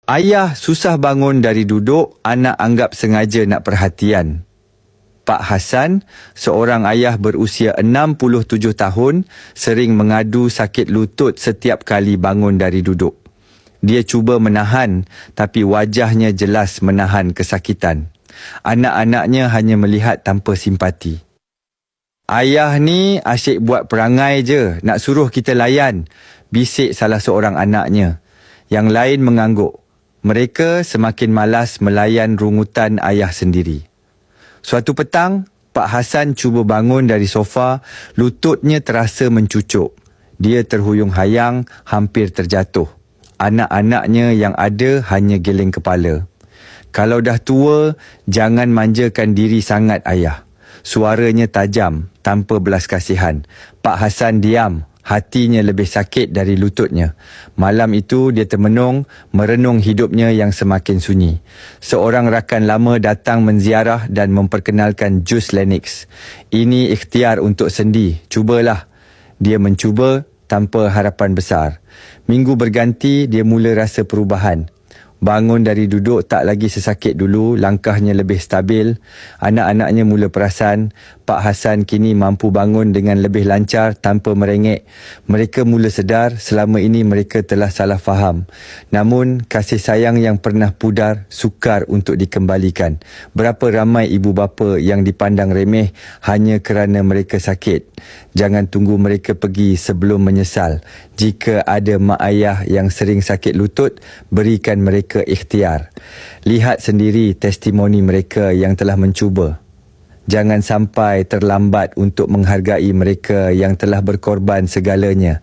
Ayah susah bangun dari duduk, anak anggap sengaja nak perhatian. Pak Hassan, seorang ayah berusia 67 tahun, sering mengadu sakit lutut setiap kali bangun dari duduk. Dia cuba menahan, tapi wajahnya jelas menahan kesakitan. Anak-anaknya hanya melihat tanpa simpati. "Ayah ni asyik buat perangai je, nak suruh kita layan," bisik salah seorang anaknya. Yang lain mengangguk. Mereka semakin malas melayan rungutan ayah sendiri. Suatu petang, Pak Hassan cuba bangun dari sofa, lututnya terasa mencucuk. Dia terhuyung hayang, hampir terjatuh. Anak-anaknya yang ada hanya geleng kepala. "Kalau dah tua, jangan manjakan diri sangat, ayah." Suaranya tajam, tanpa belas kasihan. Pak Hassan diam. Hatinya lebih sakit dari lututnya. Malam itu dia termenung, merenung hidupnya yang semakin sunyi. Seorang rakan lama datang menziarah dan memperkenalkan jus Lennox. "Ini ikhtiar untuk sendi, cubalah." Dia mencuba tanpa harapan besar. Minggu berganti, dia mula rasa perubahan. Bangun dari duduk tak lagi sesakit dulu, langkahnya lebih stabil. Anak-anaknya mula perasan, Pak Hassan kini mampu bangun dengan lebih lancar tanpa merengek. Mereka mula sedar selama ini mereka telah salah faham. Namun, kasih sayang yang pernah pudar sukar untuk dikembalikan. Berapa ramai ibu bapa yang dipandang remeh hanya kerana mereka sakit. Jangan tunggu mereka pergi sebelum menyesal. Jika ada mak ayah yang sering sakit lutut, berikan mereka ikhtiar. Lihat sendiri testimoni mereka yang telah mencuba. Jangan sampai terlambat untuk menghargai mereka yang telah berkorban segalanya.